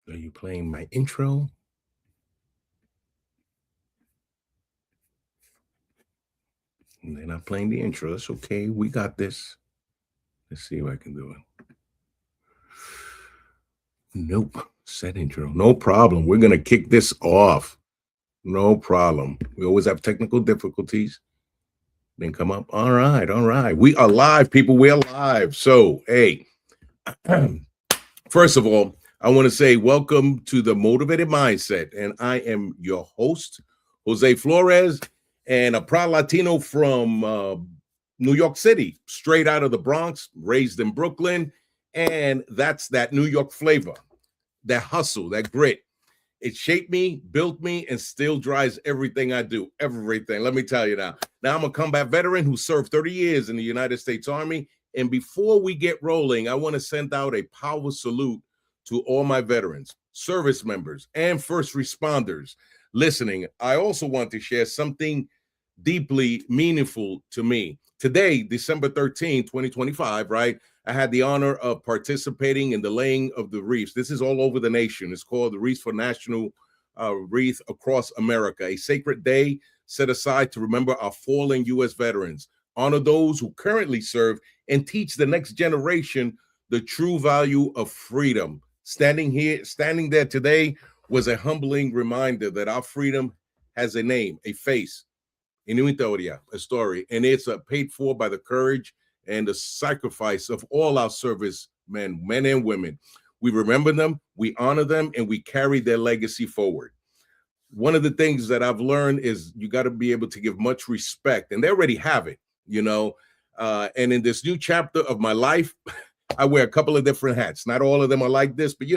Are you playing my intro? And they're not playing the intro. That's okay. We got this. Let's see if I can do it. Nope. Set intro. No problem. We're going to kick this off. No problem. We always have technical difficulties. Then come up. All right. All right. We are live, people. We are live. So, hey, first of all, I want to say welcome to the Motivated Mindset. And I am your host, Jose Flores, and a proud Latino from New York City, straight out of the Bronx, raised in Brooklyn. And that's that New York flavor, that hustle, that grit. It shaped me, built me, and still drives everything I do. Everything. Let me tell you now. Now I'm a combat veteran who served 30 years in the United States Army. And before we get rolling, I want to send out a powerful salute to all my veterans, service members, and first responders listening. I also want to share something deeply meaningful to me. Today, December 13, 2025, right? I had the honor of participating in the laying of the wreaths. This is all over the nation. It's called the Wreaths for National Wreath Across America, a sacred day set aside to remember our fallen U.S. veterans, honor those who currently serve, and teach the next generation the true value of freedom. Standing there today was a humbling reminder that our freedom has a name, a face, a story, and it's paid for by the courage and the sacrifice of all our servicemen, men and women. We remember them, we honor them, and we carry their legacy forward. One of the things that I've learned is you got to be able to give much respect, and they already have it, you know. And in this new chapter of my life, I wear a couple of different hats. Not all of them are like this, but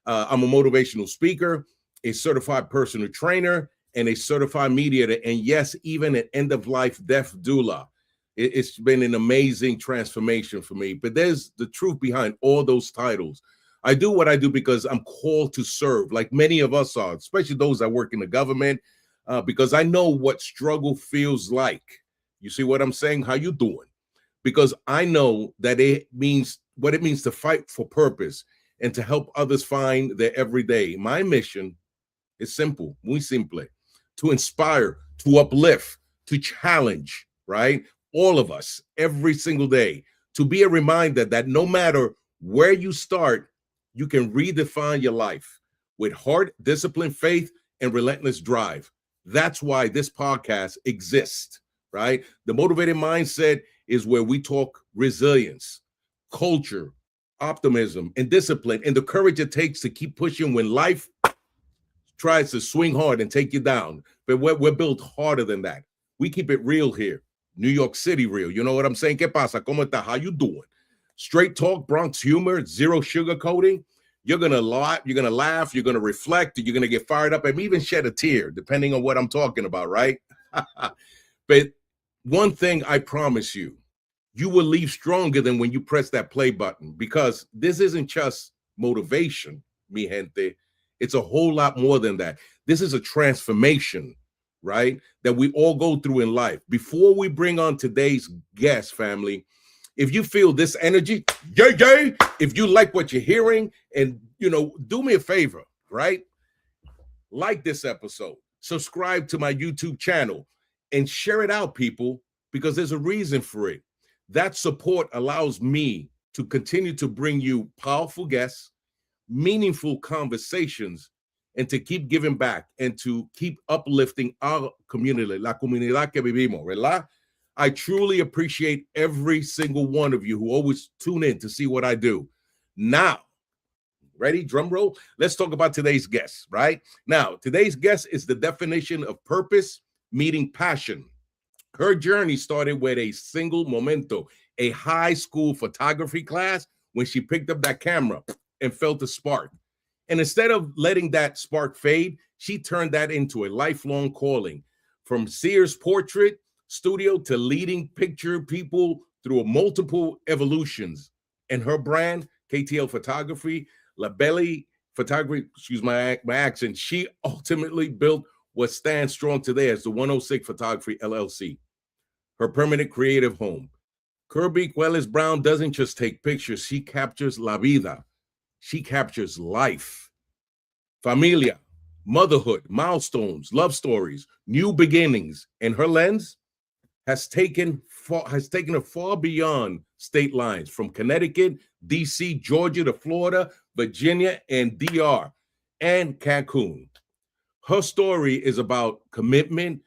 I'm a motivational speaker, a certified personal trainer, and a certified mediator, and yes, even an end-of-life death doula. It's been an amazing transformation for me. But there's the truth behind all those titles. I do what I do because I'm called to serve, like many of us are, especially those that work in the government, because I know what struggle feels like. You see what I'm saying? How you doing? Because I know that it means what it means to fight for purpose and to help others find their everyday. My mission is simple, muy simple, to inspire, to uplift, to challenge, right? All of us every single day, to be a reminder that no matter where you start, you can redefine your life with heart, discipline, faith, and relentless drive. That's why this podcast exists, right? The Motivated Mindset is where we talk resilience, culture, optimism, and discipline, and the courage it takes to keep pushing when life tries to swing hard and take you down. But we're built harder than that. We keep it real here. New York City real. You know what I'm saying? ¿Qué pasa? ¿Cómo está? How you doing? Straight talk, Bronx humor, zero sugarcoating. You're gonna laugh, you're gonna reflect, you're gonna get fired up, and even shed a tear, depending on what I'm talking about, right? But one thing I promise you, you will leave stronger than when you press that play button, because this isn't just motivation, mi gente. It's a whole lot more than that. This is a transformation, right? That we all go through in life. Before we bring on today's guest, family, if you feel this energy, yay, if you like what you're hearing, and do me a favor, right? Like this episode, subscribe to my YouTube channel, and share it out, people, because there's a reason for it. That support allows me to continue to bring you powerful guests, meaningful conversations, and to keep giving back and to keep uplifting our community, la comunidad que vivimos, ¿verdad? I truly appreciate every single one of you who always tune in to see what I do. Now, ready? Drum roll. Let's talk about today's guest, right? Now, today's guest is the definition of purpose meeting passion. Her journey started with a single momento, a high school photography class, when she picked up that camera and felt a spark. And instead of letting that spark fade, she turned that into a lifelong calling. From Sears Portrait Studio to leading picture people through multiple evolutions. And her brand, KTL Photography, LeiBelle Photography, excuse my accent, she ultimately built what stands strong today as the 106 Photography LLC, her permanent creative home. Kirby Quiles-Brown doesn't just take pictures, she captures la vida. She captures life. familia, motherhood, milestones, love stories, new beginnings, and her lens has taken her far beyond state lines, from Connecticut, DC, Georgia to Florida, Virginia, and DR, and Cancun. Her story is about commitment,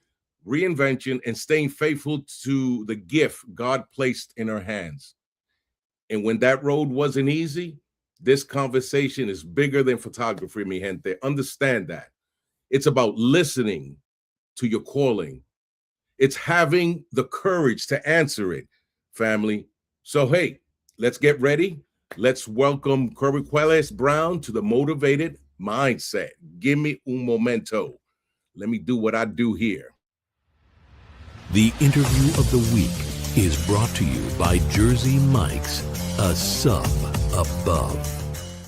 reinvention, and staying faithful to the gift God placed in her hands. And when that road wasn't easy, this conversation is bigger than photography, mi gente. Understand that. It's about listening to your calling. It's having the courage to answer it, family. So, hey, let's get ready. Let's welcome Kirby Quiles-Brown to the Motivated Mindset. Give me un momento. Let me do what I do here. The interview of the week is brought to you by Jersey Mike's, a sub above.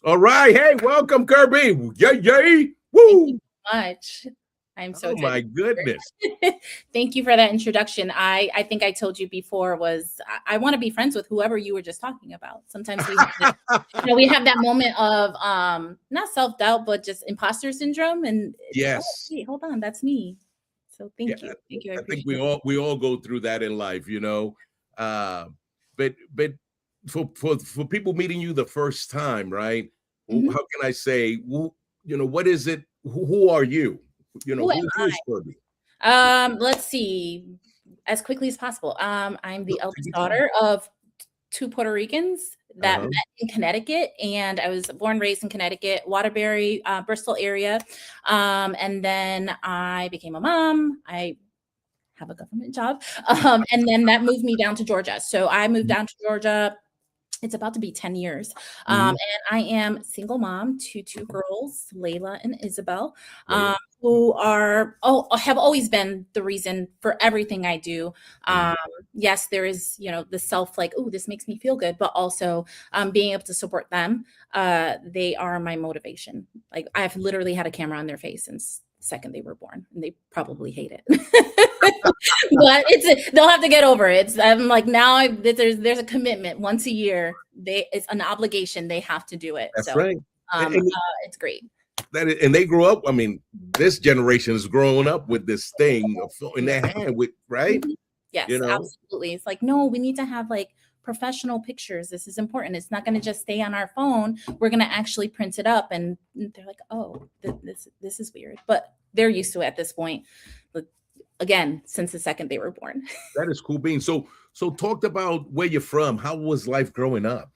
All right. Hey, welcome, Kirby. Yay, yay. Woo. Thank you so much. I'm so excited. Oh, my goodness. Thank you for that introduction. I think I told you before I want to be friends with whoever you were just talking about. Sometimes we have we have that moment of not self-doubt, but just imposter syndrome. And yes. Oh, wait, hold on, that's me. So thank you. Thank you. I think we all go through that in life, But for people meeting you the first time, right? Mm-hmm. How can I say, what is it? Who are you? Who is Kirby? Let's see, as quickly as possible. I'm the eldest daughter of two Puerto Ricans that met in Connecticut, and I was born and raised in Connecticut, Waterbury, Bristol area. And then I became a mom. I have a government job. And then that moved me down to Georgia. So I moved down to Georgia. It's about to be 10 years. And I am single mom to two girls, Layla and Isabel, who have always been the reason for everything I do. Yes, there is, the self this makes me feel good, but also being able to support them. They are my motivation. Like, I've literally had a camera on their face since the second they were born, and they probably hate it. But they'll have to get over it. I'm like, now there's a commitment once a year. It's an obligation. They have to do it. That's right. It's great. And they grew up. I mean, this generation is growing up with this thing in their hand, right? Mm-hmm. Yes, absolutely. It's like, no, we need to have professional pictures. This is important. It's not going to just stay on our phone. We're going to actually print it up. And they're like, oh, this is weird. But they're used to it at this point. Again, since the second they were born. That is cool beans. So talked about where you're from. How was life growing up?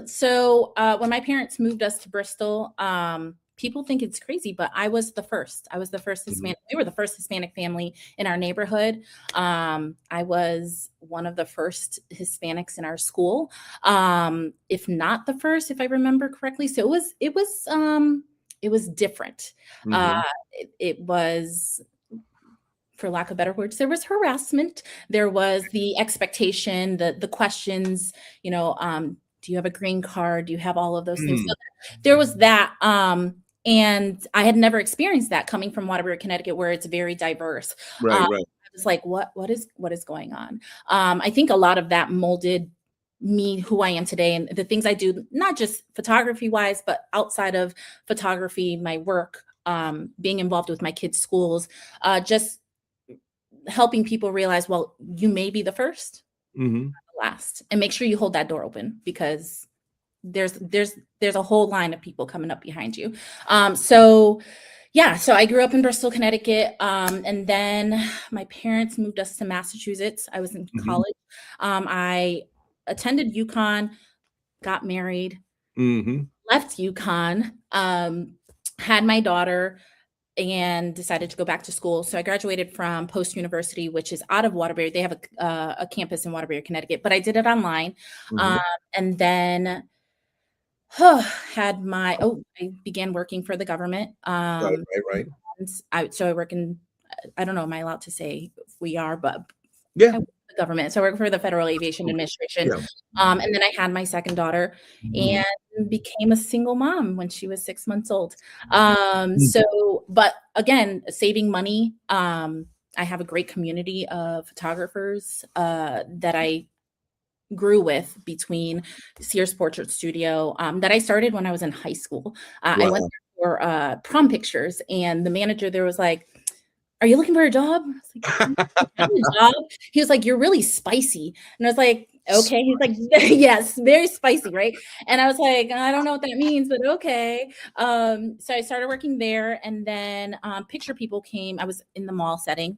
So when my parents moved us to Bristol, people think it's crazy, but I was the first. I was the first Hispanic. We were the first Hispanic family in our neighborhood. I was one of the first Hispanics in our school, if not the first, if I remember correctly. So it was different. It was, for lack of better words, there was harassment. There was the expectation, the questions, do you have a green card? Do you have all of those things? So there was that. And I had never experienced that coming from Waterbury, Connecticut, where it's very diverse. Right. I was like, what is going on? I think a lot of that molded me, who I am today, and the things I do, not just photography wise, but outside of photography, my work, being involved with my kids' schools, just helping people realize, well, you may be the first, the last, and make sure you hold that door open, because there's a whole line of people coming up behind you. So I grew up in Bristol, Connecticut. And then my parents moved us to Massachusetts. I was in college. I attended UConn, got married, left UConn, had my daughter, and decided to go back to school. So I graduated from Post University, which is out of Waterbury. They have a campus in Waterbury, Connecticut, but I did it online. And then I began working for the government. Right. So I work in, I don't know, am I allowed to say if we are, but yeah, I work for the government. So I work for the Federal Aviation Administration. And then I had my second daughter and became a single mom when she was 6 months old. But again, saving money. I have a great community of photographers that I grew with between Sears Portrait Studio that I started when I was in high school. I went Wow. there for prom pictures, and the manager there was like, "Are you looking for a job?" I was like, "I have a job." He was like, "You're really spicy." And I was like, "Okay." He's like, "Yes, very spicy, right?" And I was like, "I don't know what that means, but okay." So I started working there, and then Picture People came. I was in the mall setting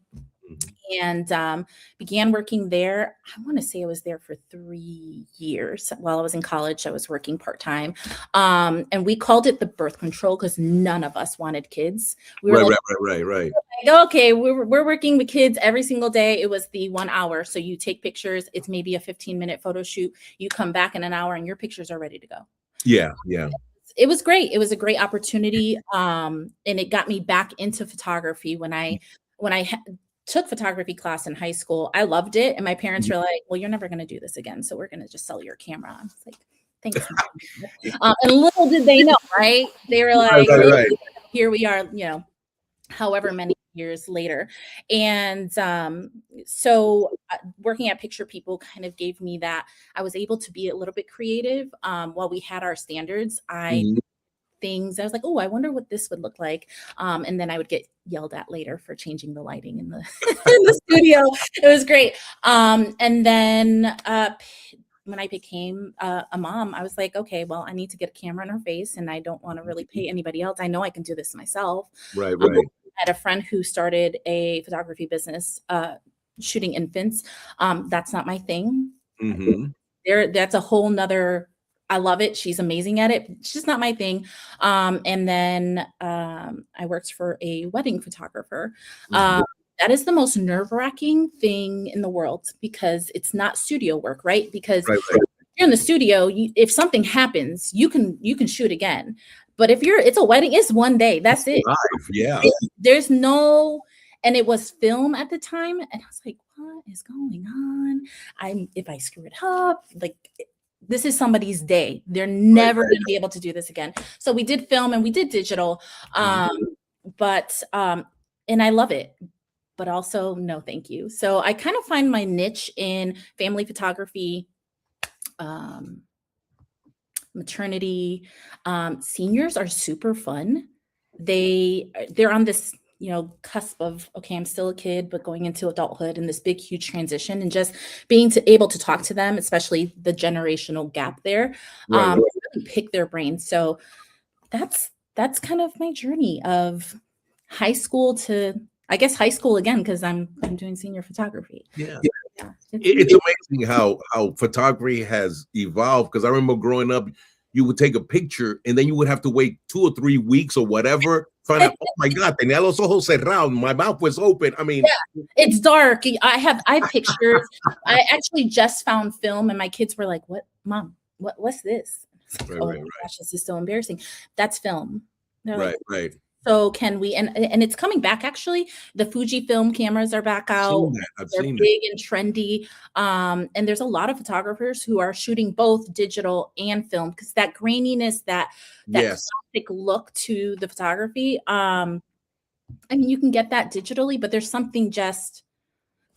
Mhm. and began working there. I want to say I was there for 3 years. While I was in college, I was working part-time. And we called it the birth control because none of us wanted kids. We were Right, like, right, right, right, right. okay, we're working with kids every single day. It was the 1 hour. So you take pictures, it's maybe a 15-minute photo shoot. You come back in an hour and your pictures are ready to go. Yeah, yeah. It was great. It was a great opportunity. And it got me back into photography when I took photography class in high school. I loved it. And my parents Mhm. were like, well, you're never going to do this again. So we're going to just sell your camera. I was like, thanks, Mom. And little did they know, right? They were Right, like, right, right. here we are, however many years later. And so working at Picture People kind of gave me that. I was able to be a little bit creative. While we had our standards, Mhm. I was like, oh, I wonder what this would look like. And then I would get yelled at later for changing the lighting in the in the studio. It was great. And then when I became a mom, I was like, okay, well, I need to get a camera in her face, and I don't want to really pay anybody else. I know I can do this myself. Right, Um, right. I had a friend who started a photography business, shooting infants. That's not my thing. Mhm. That's a whole nother. I love it. She's amazing at it. It's just not my thing. And then I worked for a wedding photographer. Mhm. That is the most nerve-wracking thing in the world because it's not studio work, right? Because Right, right. you're in the studio, if something happens, you can shoot again. But if it's a wedding, it's one day. That's it. Live, yeah. There's no, and it was film at the time, and I was like, what is going on? If I screw it up, like this is somebody's day. They're Right, never right. going to be able to do this again. So we did film and we did digital, Mhm. but and I love it. But also, no, thank you. So I kind of find my niche in family photography, um, maternity. Seniors are super fun. They're on this, cusp of, okay, I'm still a kid, but going into adulthood and this big, huge transition, and just being able to talk to them, especially the generational gap there, Right, right. really pick their brains. So that's kind of my journey of high school to, I guess, high school again, because I'm doing senior photography. Yeah. Yeah, It's amazing how photography has evolved. Because I remember growing up, you would take a picture and then you would have to wait 2 or 3 weeks or whatever, find out, oh my God, tenía los ojos cerrados. My mouth was open. I mean, it's dark. I have pictures. I actually just found film, and my kids were like, "What, Mom? What's this?" It's like, right, oh right, my right, gosh, this is so embarrassing. That's film. They're like, right, right. so can we? And it's coming back. Actually, the Fujifilm cameras are back I've seen out. that. I've They're seen that. big and trendy. And there's a lot of photographers who are shooting both digital and film because that graininess, that Yes. classic look to the photography. I mean, you can get that digitally, but there's something just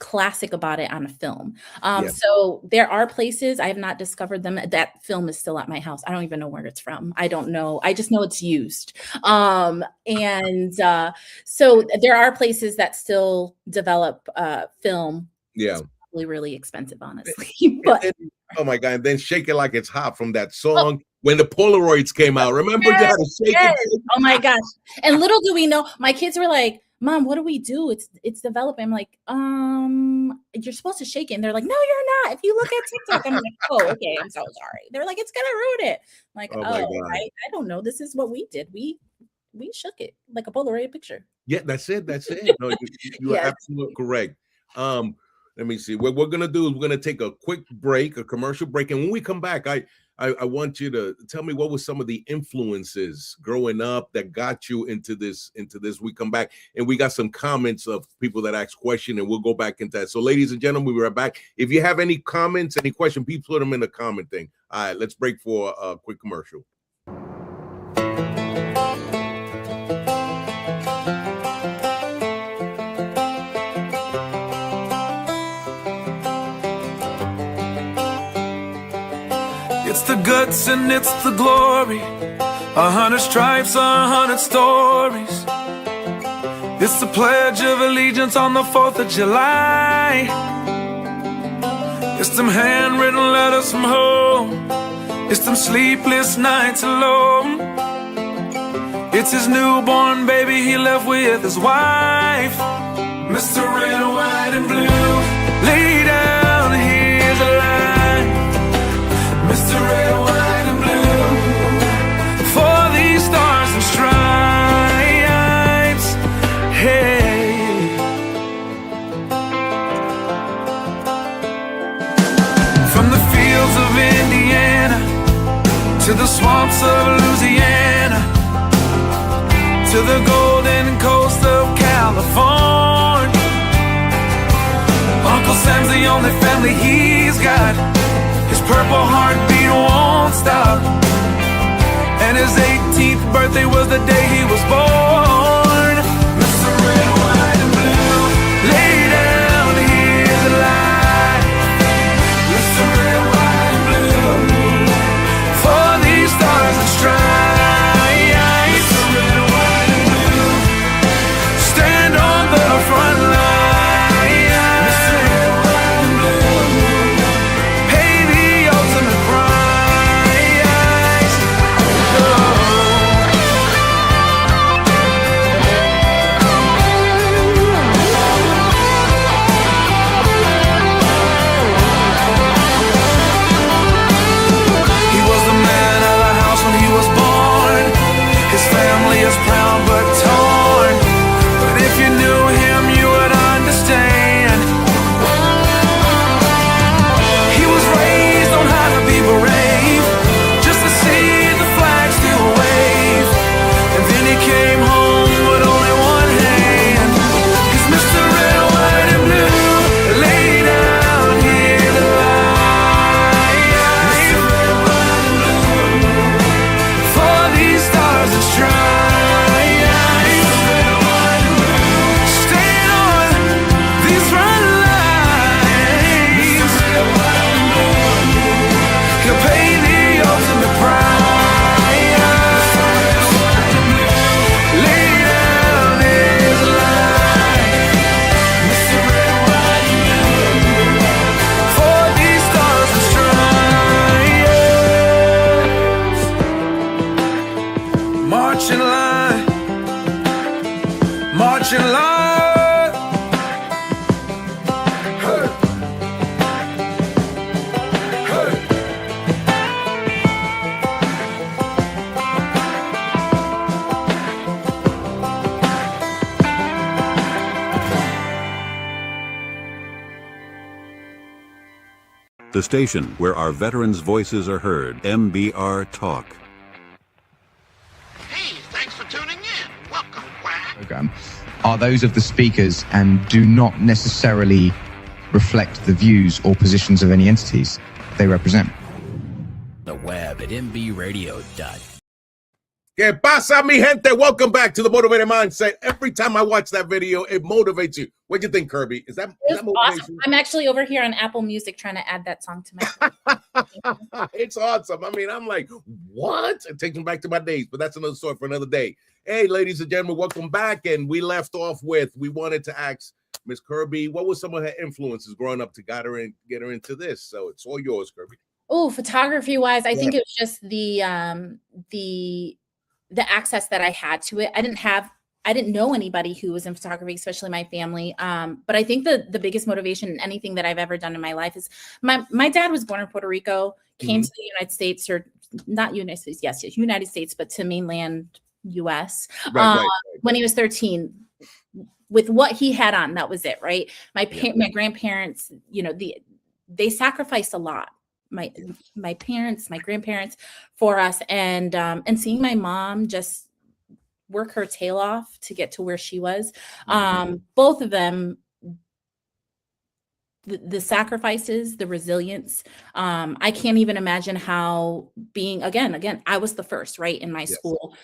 classic about it on a film. Yeah. So there are places I have not discovered them. That film is still at my house. I don't even know where it's from. I don't know. I just know it's used. And so there are places that still develop film. Yeah. It's probably really expensive, honestly. And But then, oh my God, and then Shake It Like It's Hot from that oh, song when the Polaroids came out. Remember, you yes, had to shake yes. it. Shake Oh my gosh. And little do we know, my kids were like, Mom, what do we do? It's developing. I'm like, you're supposed to shake it. And they're like, no, you're not. If you look at TikTok, I'm like, oh, okay, I'm so sorry. They're like, it's gonna ruin it. I'm like, Oh my oh, God. I don't know. This is what we did. We shook it like a Polaroid picture. Yeah, that's it. That's it. No, you are Yes. absolutely correct. Let me see. What we're gonna do is we're gonna take a quick break, a commercial break, and when we come back, I want you to tell me what was some of the influences growing up that got you into this. We come back and we got some comments of people that asked questions, and we'll go back into that. So, ladies and gentlemen, we'll be right back. If you have any comments, any question, please put them in the comment thing. All right, let's break for a quick commercial. It's the guts and it's the glory. 100 stripes, 100 stories. It's the Pledge of Allegiance on the 4th of July. It's them handwritten letters from home. It's them sleepless nights alone. It's his newborn baby he left with his wife. Mr. Red, White, and Blue, lay down, here's a line. Mr. Red, White, and Blue, for these stars and stripes. Hey. From the fields of Indiana to the swamps of Louisiana, to the golden coast of California, Uncle Sam's the only family he's got. His purple heartbeat won't stop, and his 18th birthday was the day he was born. Mr. Red, White, and Blue, lay down, here's the light. Mr. Red, White, and Blue, for these stars and stripes. Front line, Mr. Red, White, and Blue, pay the ultimate price. Oh. He was the man of the house when he was born. His family is proud but torn. But if you knew him, you would understand. He was raised on how to be brave, just to see the flag still wave. And then he came home with only one hand. He's Mr. Red, White, and Blue, lay down here the light. Mr. Red, White, and Blue, for these stars and stripes. Marching line. Hey. Hey. The station where our veterans' voices are heard, MBR Talk. Hey, thanks for tuning in. Welcome, Quack. Program are those of the speakers and do not necessarily reflect the views or positions of any entities they represent. The web at mbradio.com. Que pasa, mi gente? Welcome back to the Motivated Mindset. Every time I watch that video, it motivates you. What do you think, Kirby? Is that Awesome. I'm actually over here on Apple Music trying to add that song to my It's awesome. I mean, I'm like, what? It takes me back to my days, but that's another story for another day. Hey, ladies and gentlemen, welcome back. And we left off with, we wanted to ask Miss Kirby, what was some of her influences growing up to get her into this? So it's all yours, Kirby. Oh, photography wise, I think it was just the access that I had to it. I didn't know anybody who was in photography, especially my family. But I think the biggest motivation in anything that I've ever done in my life is my dad was born in Puerto Rico, came to the United States, or not United States, yes, United States, but to mainland US right. When he was 13. With what he had on, that was it, right? My grandparents, they sacrificed a lot. My parents, my grandparents for us, and seeing my mom just work her tail off to get to where she was. Both of them, the sacrifices, the resilience. I can't even imagine how being again, I was the first, right, in my school.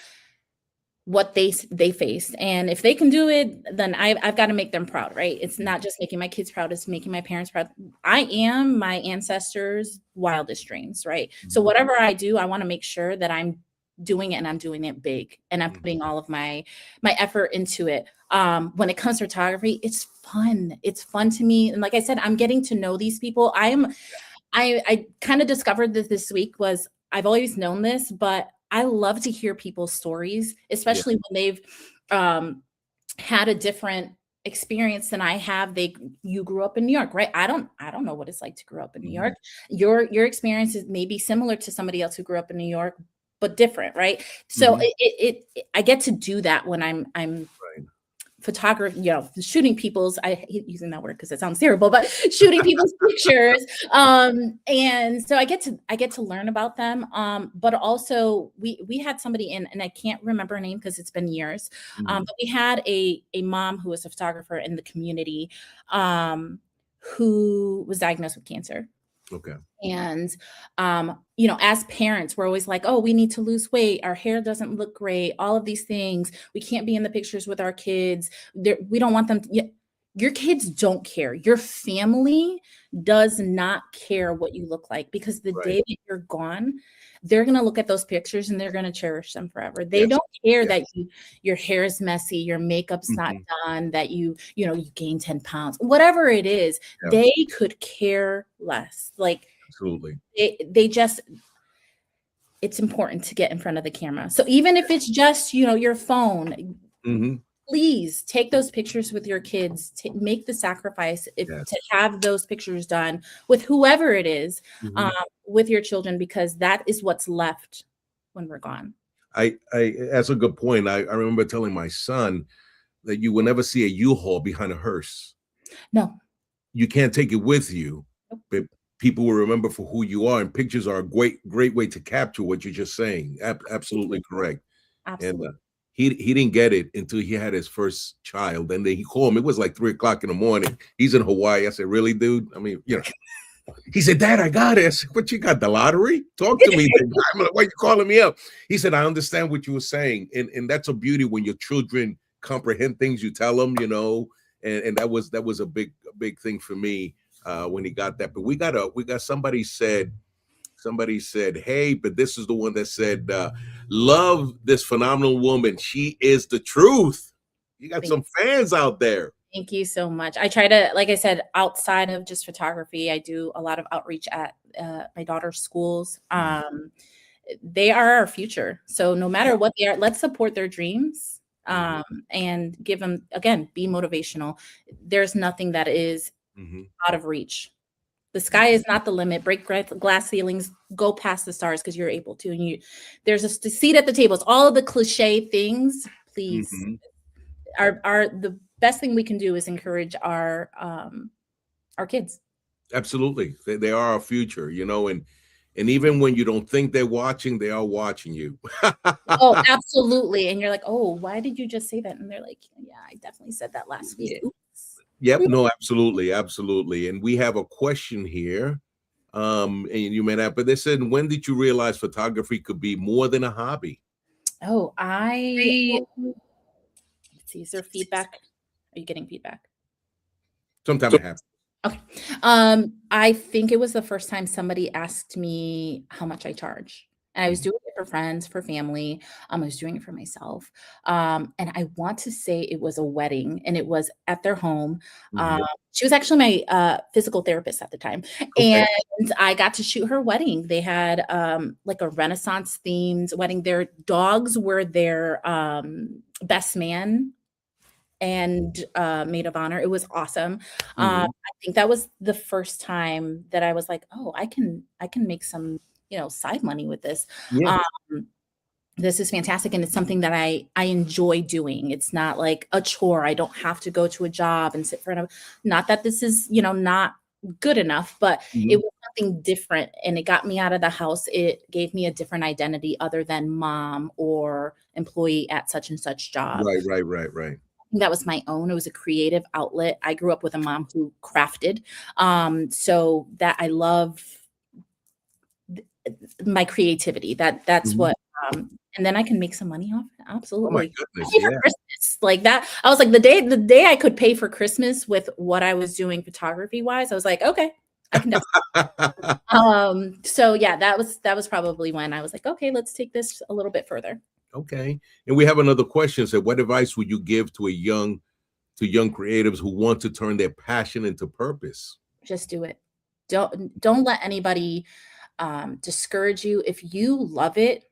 what they faced. And if they can do it, then I've got to make them proud, right? It's not just making my kids proud, it's making my parents proud. I am my ancestors' wildest dreams, right? So whatever I do, I want to make sure that I'm doing it and I'm doing it big and I'm putting all of my effort into it. When it comes to photography, it's fun. It's fun to me. And like I said, I'm getting to know these people. I kind of discovered this week was I've always known this, but I love to hear people's stories, especially when they've had a different experience than I have. You grew up in New York, right? I don't know what it's like to grow up in New York. Your experience is maybe similar to somebody else who grew up in New York, but different, right? So I get to do that when I'm photography, shooting people's, I hate using that word because it sounds terrible, but shooting people's pictures. And so I get to learn about them. But also we had somebody in, and I can't remember her name because it's been years. But we had a mom who was a photographer in the community, who was diagnosed with cancer. Okay. And, as parents, we're always like, oh, we need to lose weight. Our hair doesn't look great. All of these things. We can't be in the pictures with our kids. We don't want them to, your kids don't care. Your family does not care what you look like, because the day that you're gone, they're going to look at those pictures and they're going to cherish them forever. They don't care that your hair is messy, your makeup's not done, that you gained 10 pounds, whatever it is. They could care less. Like, absolutely. It's important to get in front of the camera. So even if it's just, your phone, please take those pictures with your kids, make the sacrifice to have those pictures done with whoever it is, with your children, because that is what's left when we're gone. That's a good point. I remember telling my son that you will never see a U-Haul behind a hearse. No. You can't take it with you, but people will remember for who you are, and pictures are a great way to capture what you're just saying. Absolutely correct. Absolutely. And he didn't get it until he had his first child, and then he called me. It was like 3:00 in the morning. He's in Hawaii. I said, "Really, dude? I mean, He said, "Dad, I got it." I said, "What, you got the lottery? Talk to me." I'm like, "Why are you calling me up?" He said, "I understand what you were saying," and that's a beauty when your children comprehend things you tell them, and that was a big thing for me when he got that. But we got somebody said, "Hey," but this is the one that said, "Love this phenomenal woman. She is the truth." You got some fans out there. Thank you so much. I try to, like I said, outside of just photography, I do a lot of outreach at my daughter's schools. They are our future. So no matter what they are, let's support their dreams, and give them, again, be motivational. There's nothing that is out of reach. The sky is not the limit. Break glass ceilings, go past the stars because you're able to. And there's a seat at the table. It's all of the cliche things. Please, are the best thing we can do is encourage our kids. Absolutely. They are our future, and even when you don't think they're watching, they are watching you. Oh, absolutely. And you're like, "Oh, why did you just say that?" And they're like, "Yeah, I definitely said that last week." Yep. No, absolutely. And we have a question here. And you may not, but they said, when did you realize photography could be more than a hobby? Oh, let's see, is there feedback? Are you getting feedback? Sometimes it happens. Okay. I think it was the first time somebody asked me how much I charge. And I was doing it for friends, for family. I was doing it for myself. And I want to say it was a wedding, and it was at their home. She was actually my physical therapist at the time. Okay. And I got to shoot her wedding. They had like a Renaissance themed wedding. Their dogs were their best man and maid of honor. It was awesome. I think that was the first time that I was like, oh, I can make some side money with this. This is fantastic, and it's something that I enjoy doing. It's not like a chore. I don't have to go to a job and sit for another. Not that this is not good enough, but it was something different, and it got me out of the house. It gave me a different identity other than mom or employee at such and such job. Right. That was my own. It was a creative outlet. I grew up with a mom who crafted, so that I love my creativity. That's what And then I can make some money off it. Oh my Absolutely. goodness, Pay for yeah. Christmas like that. I was like, the day I could pay for Christmas with what I was doing photography wise, I was like, okay, I can definitely. So yeah, that was probably when I was like, okay, let's take this a little bit further. Okay. And we have another question. So what advice would you give to young creatives who want to turn their passion into purpose? Just do it. Don't let anybody discourage you. If you love it,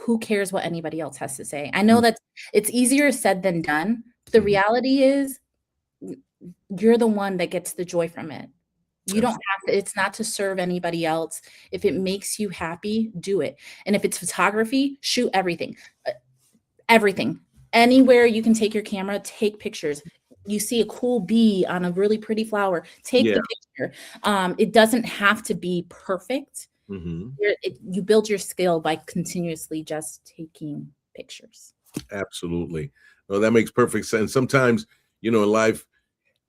who cares what anybody else has to say? I know that it's easier said than done. But the reality is you're the one that gets the joy from it. You don't have to, it's not to serve anybody else. If it makes you happy, do it. And if it's photography, shoot everything. Everything. Anywhere you can take your camera, take pictures. You see a cool bee on a really pretty flower, take the picture. It doesn't have to be perfect. You build your skill by continuously just taking pictures. Absolutely. No, that makes perfect sense. Sometimes, in life,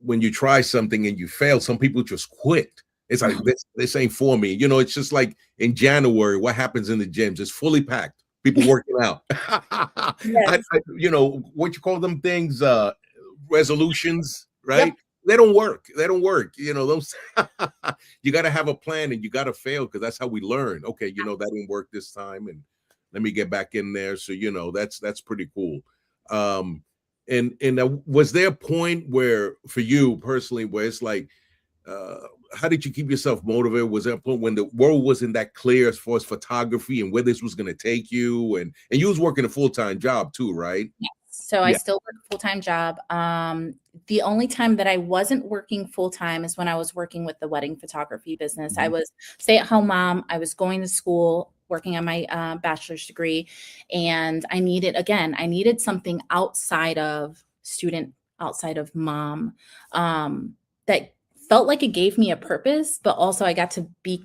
when you try something and you fail, some people just quit. It's like, this ain't for me. It's just like in January, what happens in the gyms? It's fully packed. People working out. Yes. What you call them things? Resolutions, right? Yep. They don't work. Those you got to have a plan and you got to fail because that's how we learn. Okay, that didn't work this time, and let me get back in there. So that's pretty cool. And was there a point where, for you personally, where it's like, how did you keep yourself motivated? Was there a point when the world wasn't that clear as far as photography and where this was going to take you? And you was working a full-time job too, right? Yes. So I still work a full-time job. The only time that I wasn't working full-time is when I was working with the wedding photography business. I was stay-at-home mom. I was going to school, working on my bachelor's degree. And I needed something outside of student, outside of mom, that felt like it gave me a purpose, but also I got to be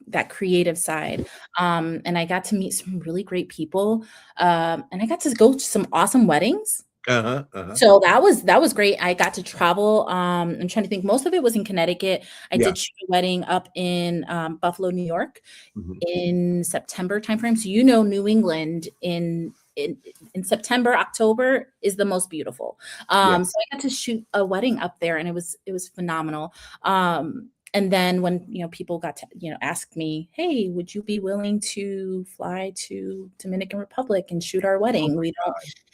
that creative side. And I got to meet some really great people. And I got to go to some awesome weddings. So that was great. I got to travel. I'm trying to think. Most of it was in Connecticut. I did shoot a wedding up in Buffalo, New York, in September timeframe. So New England in September, October is the most beautiful. So I got to shoot a wedding up there, and it was phenomenal. And then when, people got to, ask me, hey, would you be willing to fly to Dominican Republic and shoot our wedding?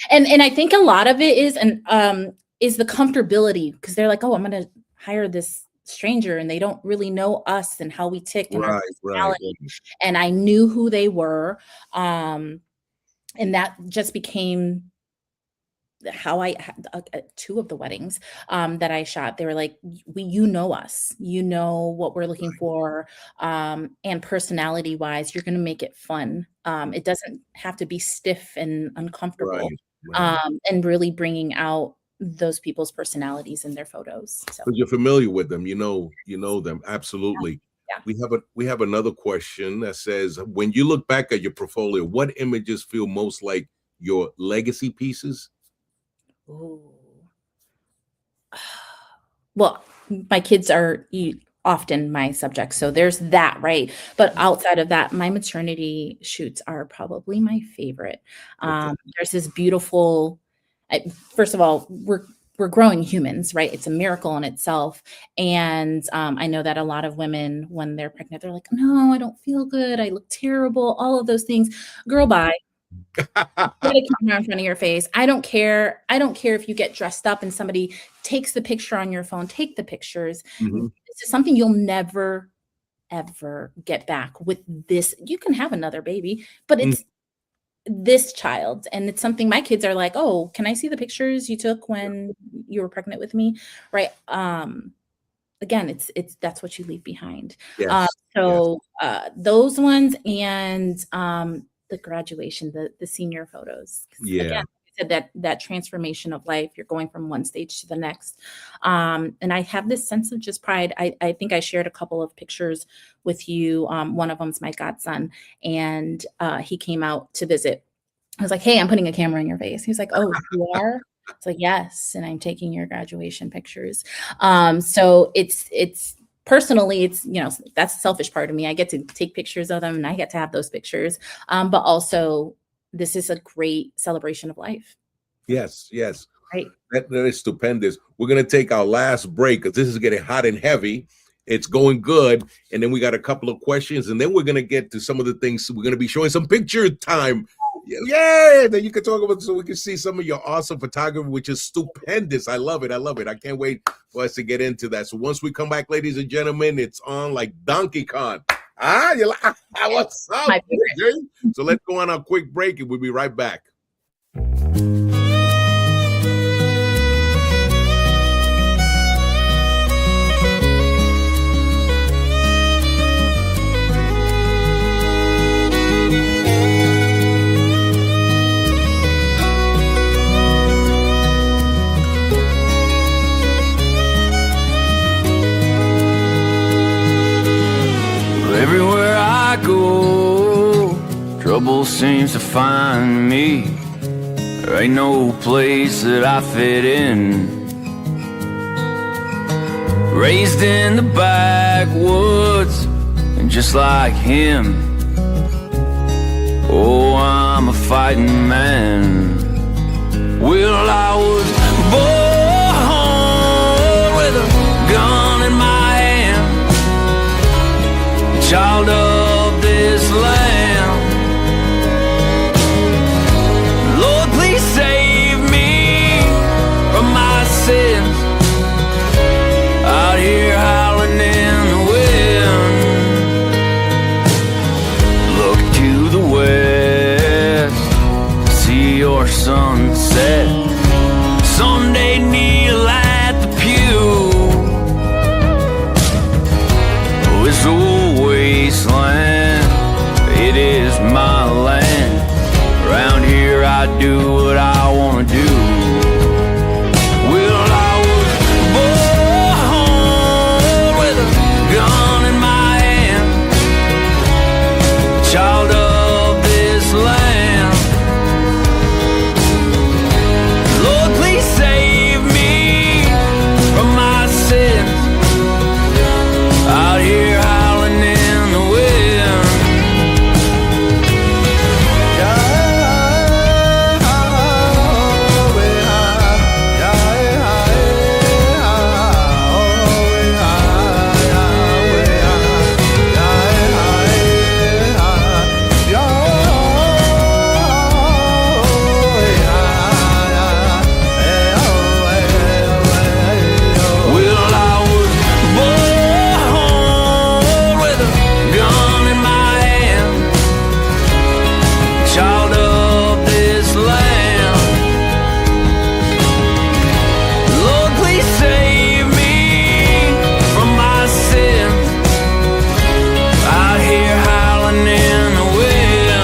And I think a lot of it is the comfortability, because they're like, oh, I'm going to hire this stranger and they don't really know us and how we tick and our personality. And I knew who they were. And that just became how I had two of the weddings that I shot. They were like, you know us, what we're looking for. And personality wise, you're going to make it fun. It doesn't have to be stiff and uncomfortable. And really bringing out those people's personalities in their photos. So you're familiar with them, you know them. Absolutely. Yeah. We have another question that says, when you look back at your portfolio, what images feel most like your legacy pieces? Ooh. Well, my kids are often my subjects, so there's that, right? But outside of that, my maternity shoots are probably my favorite. There's this beautiful. First of all, we're growing humans, right? It's a miracle in itself, and I know that a lot of women, when they're pregnant, they're like, "No, I don't feel good. I look terrible." All of those things. Girl, bye. Put a camera in front of your face. I don't care if you get dressed up and somebody takes the picture on your phone. Take the pictures. This is something you'll never, ever get back with this. You can have another baby, but it's this child. And it's something my kids are like, oh, can I see the pictures you took when you were pregnant with me? Right. Again, it's that's what you leave behind. Those ones, and the graduation, the senior photos. Again, I said that transformation of life, you're going from one stage to the next. And I have this sense of just pride. I think I shared a couple of pictures with you. One of them's my godson, and he came out to visit. I was like, hey, I'm putting a camera in your face. He's like, oh, you are? It's like, yes. And I'm taking your graduation pictures. So it's personally, it's, that's a selfish part of me. I get to take pictures of them and I get to have those pictures. But also this is a great celebration of life. Yes, yes. Right. That is stupendous. We're going to take our last break because this is getting hot and heavy. It's going good. And then we got a couple of questions. And then we're going to get to some of the things. We're going to be showing some picture time. Yeah, then you can talk about, so we can see some of your awesome photography, which is stupendous. I love it. I love it. I can't wait for us to get into that. So once we come back, ladies and gentlemen, it's on like Donkey Kong. You're like, what's up? So let's go on a quick break and we'll be right back. Everywhere I go, trouble seems to find me. There ain't no place that I fit in. Raised in the backwoods, and just like him, oh, I'm a fighting man. Well, I was born with a gun in my hand, child of this land. Lord, please save me from my sins. Out here howling in the wind. Look to the west, see your sunset. Someday kneel at the pew. This old wasteland, it is my land. Around here I do what I wanna do. Well, I was born with a gun in my hand, child of this land. Lord, please save me from my sins. Out here howling in the wind. Well, I was born with a gun in my hand, child of this land. Lord, please save me from my sins. Out here howling in the wind.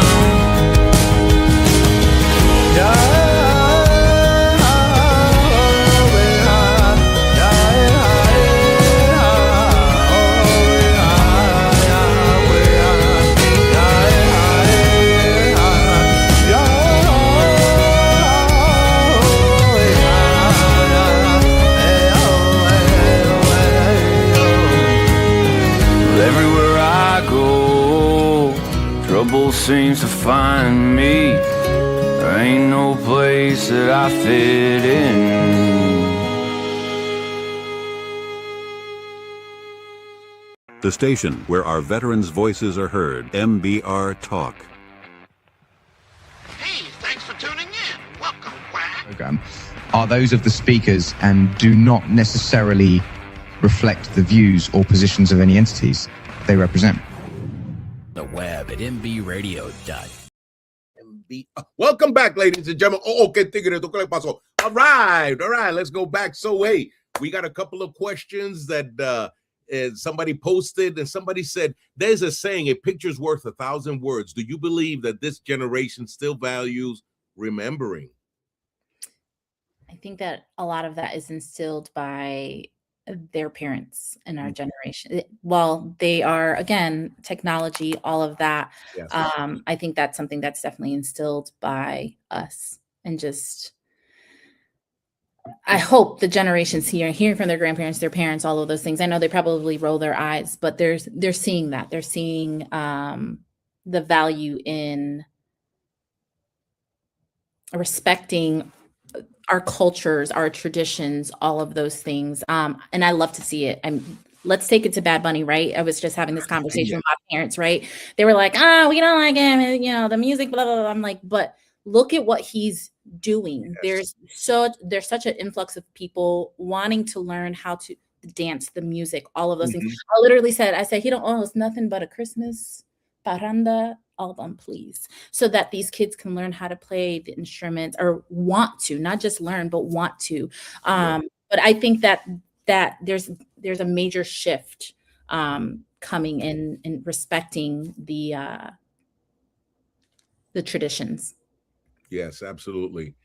Everywhere I go, trouble seems to find me. There ain't no place that I fit in. The station where our veterans' voices are heard, MBR Talk. Hey, thanks for tuning in. Welcome, Quack. Program are those of the speakers and do not necessarily reflect the views or positions of any entities they represent. The web at mbradio.com. Welcome back, ladies and gentlemen. ¿Qué tigre? ¿Qué le pasó? All right. Let's go back. So, hey, we got a couple of questions that somebody posted, and somebody said, there's a saying, a picture's worth 1,000 words. Do you believe that this generation still values remembering? I think that a lot of that is instilled by their parents in our generation. While they are, again, technology, all of that, Yes. I think that's something that's definitely instilled by us, and just I hope the generations here, hearing from their grandparents, their parents, all of those things. I know they probably roll their eyes, but they're seeing that. They're seeing the value in respecting our cultures, our traditions, all of those things. And I love to see it. Let's take it to Bad Bunny, right? I was just having this conversation with my parents, right? They were like, we don't like him, and, the music, blah, blah, blah. I'm like, but look at what he's doing. Yes. There's such an influx of people wanting to learn how to dance, the music, all of those things. I literally said, he don't owe us nothing but a Christmas parranda album, please, so that these kids can learn how to play the instruments, or want to, not just learn, but want to. But I think that there's a major shift coming in respecting the traditions. Yes, absolutely.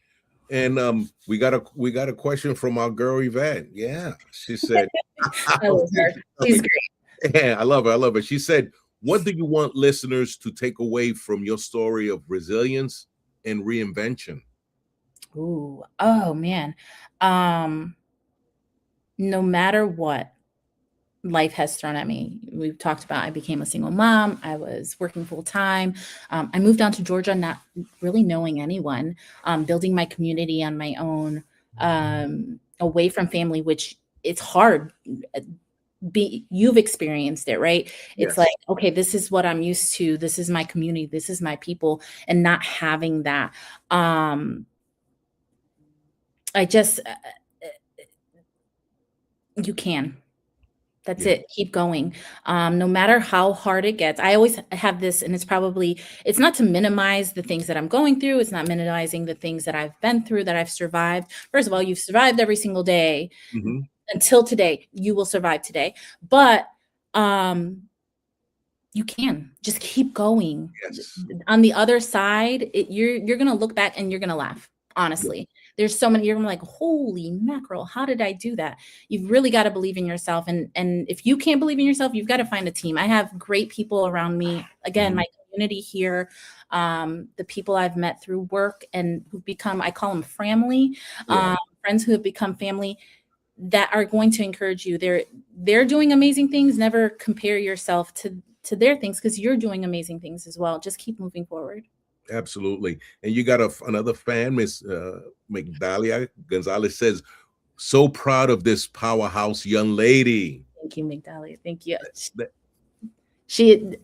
And we got a question from our girl Yvette. Yeah, she said, I love her. She's great. Yeah, I love her. She said, what do you want listeners to take away from your story of resilience and reinvention? Ooh, oh man. No matter what life has thrown at me, we've talked about, I became a single mom. I was working full time. I moved down to Georgia, not really knowing anyone, building my community on my own, away from family, which it's hard. You've experienced it, right? It's Yes. like, okay, this is what I'm used to. This is my community. This is my people, and not having that. I just, you can. That's it. Keep going. No matter how hard it gets. I always have this, and it's not to minimize the things that I'm going through. It's not minimizing the things that I've been through, that I've survived. First of all, you've survived every single day. Until today. You will survive today. But you can just keep going. Yes. On the other side, you're going to look back and you're going to laugh. Honestly, there's so many, you're gonna be like, holy mackerel, how did I do that? You've really got to believe in yourself. And if you can't believe in yourself, you've got to find a team. I have great people around me. Again, my community here, the people I've met through work and who've become, I call them family, friends who have become family, that are going to encourage you. They're doing amazing things. Never compare yourself to their things, because you're doing amazing things as well. Just keep moving forward. Absolutely. And you got another fan, Miss Migdalia Gonzalez, says, so proud of this powerhouse young lady. Thank you, Migdalia. Thank you.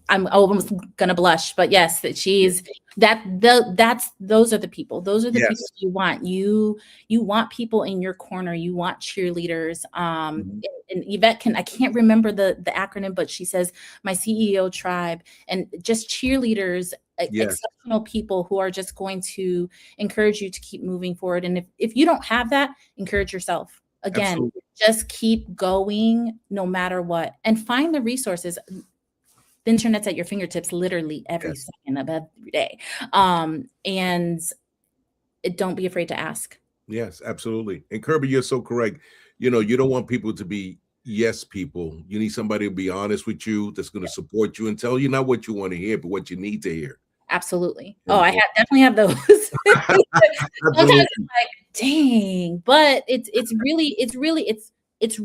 I'm almost gonna blush, but yes, that she's those are the people. Those are the people you want. You want people in your corner. You want cheerleaders. And Yvette I can't remember the acronym, but she says my CEO tribe, and just cheerleaders, exceptional people who are just going to encourage you to keep moving forward. And if you don't have that, encourage yourself. Again, just keep going no matter what, and find the resources. The internet's at your fingertips literally every second of every day. And don't be afraid to ask. Yes, absolutely. And Kirby, you're so correct. You don't want people to be yes people. You need somebody to be honest with you, that's going to support you and tell you not what you want to hear, but what you need to hear. Absolutely. I definitely have those. Sometimes it's like, dang, but it's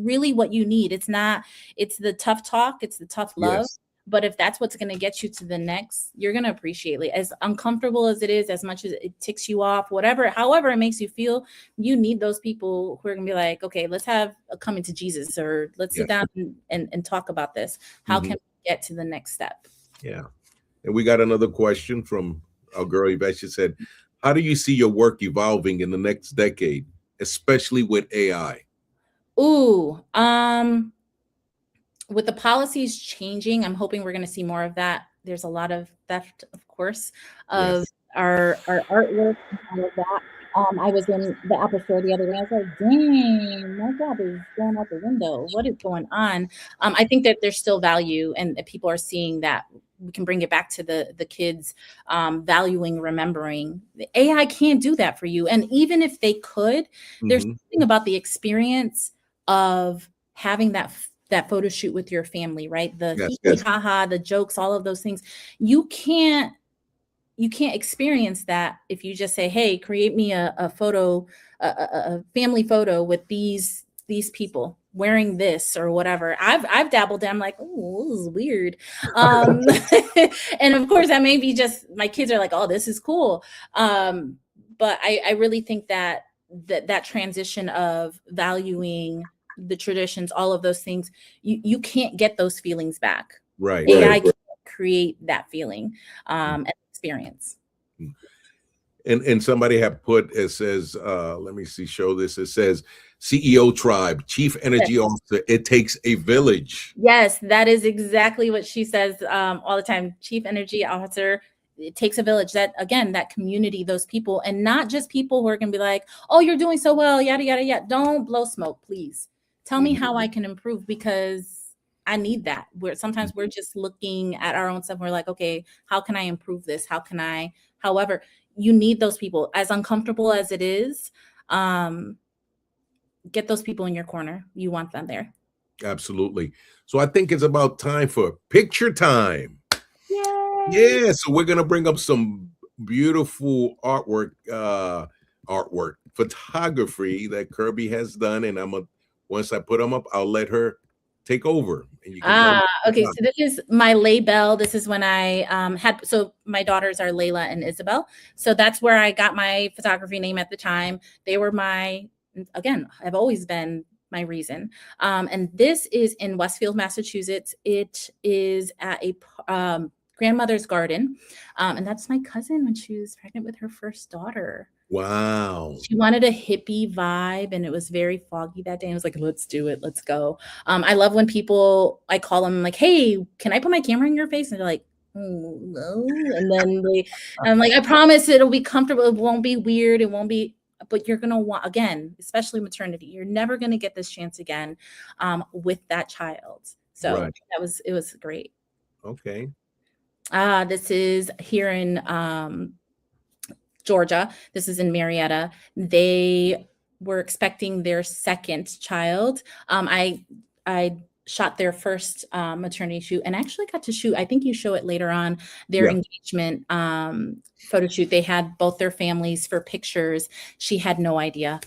really what you need. It's the tough talk, it's the tough love. But if that's what's going to get you to the next, you're going to appreciate it. As uncomfortable as it is, as much as it ticks you off, however it makes you feel, you need those people who are going to be like, okay, let's have a coming to Jesus, or let's sit down and talk about this. How can we get to the next step? Yeah. And we got another question from our girl Yvette. She said, how do you see your work evolving in the next decade, especially with AI? Ooh, with the policies changing, I'm hoping we're going to see more of that. There's a lot of theft, of course, of our artwork and all of that. I was in the Apple store the other day. I was like, dang, my job is going out the window. What is going on? I think that there's still value, and people are seeing that we can bring it back to the kids valuing, remembering. The AI can't do that for you. And even if they could, there's something about the experience of having that photo shoot with your family, right? The haha, the jokes, all of those things. You can't you can't experience that if you just say, hey, create me a photo, a family photo with these people wearing this or whatever. I've dabbled in, I'm like, oh, this is weird. And of course that may be just, my kids are like, oh, this is cool. But I really think that transition of valuing the traditions, all of those things, you can't get those feelings back. Right. AI can't create that feeling and experience. And somebody have put, it says, let me see, show this. It says CEO tribe, chief energy officer. It takes a village. Yes, that is exactly what she says all the time. Chief energy officer. It takes a village. That, again, that community, those people, and not just people who are going to be like, oh, you're doing so well, yada, yada, yada. Don't blow smoke, please. Tell me how I can improve, because I need that. Sometimes we're just looking at our own stuff. We're like, okay, how can I improve this? How can I, however, you need those people. As uncomfortable as it is, get those people in your corner. You want them there. Absolutely. So I think it's about time for picture time. Yay. Yeah, so we're gonna bring up some beautiful artwork, photography that Kirby has done, and once I put them up, I'll let her take over. And you can okay. So this is my LeiBelle. This is when I so my daughters are Layla and Isabel. So that's where I got my photography name at the time. They were again, I've always been my reason. And this is in Westfield, Massachusetts. It is at a grandmother's garden. And that's my cousin when she was pregnant with her first daughter. Wow. She wanted a hippie vibe, and it was very foggy that day. I was like, let's do it. Let's go. I love when I call them like, hey, can I put my camera in your face? And they're like, oh, no. And then I'm like, I promise it'll be comfortable. It won't be weird. It won't be, but you're going to want, again, especially maternity, you're never going to get this chance again with that child. So right. it was great. Okay. This is here in Georgia. This is in Marietta. They were expecting their second child. I shot their first maternity shoot, and actually got to shoot, I think you show it later on, their engagement photo shoot. They had both their families for pictures. She had no idea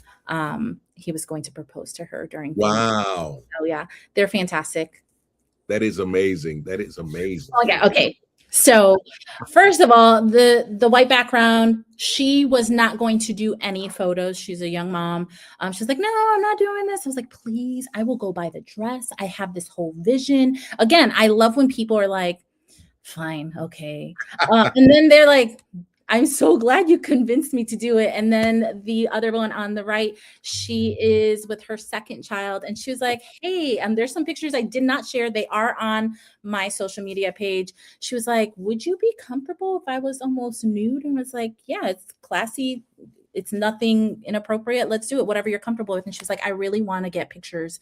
he was going to propose to her during. Wow. Oh yeah, they're fantastic. That is amazing. That is amazing. Okay. So first of all, the white background, she was not going to do any photos. She's a young mom. She's like, no, I'm not doing this. I was like, please, I will go buy the dress. I have this whole vision. Again, I love when people are like, fine, okay. And then they're like, I'm so glad you convinced me to do it. And then the other one on the right, she is with her second child. And she was like, hey, there's some pictures I did not share. They are on my social media page. She was like, would you be comfortable if I was almost nude? And I was like, yeah, it's classy. It's nothing inappropriate. Let's do it, whatever you're comfortable with. And she was like, I really want to get pictures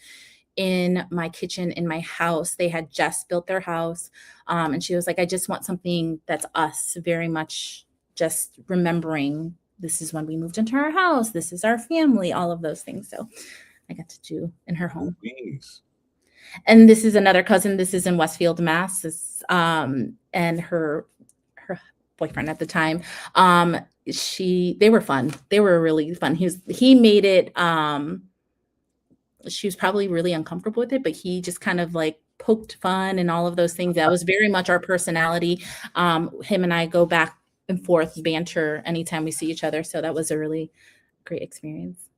in my kitchen, in my house. They had just built their house. And she was like, I just want something that's us, very much just remembering this is when we moved into our house. This is our family, all of those things. So I got to do in her home. Please. And this is another cousin. This is in Westfield, Mass. This, and her boyfriend at the time. They were fun. They were really fun. He made it, she was probably really uncomfortable with it, but he just kind of like poked fun and all of those things. That was very much our personality. Him and I go back and forth, banter anytime we see each other. So that was a really great experience.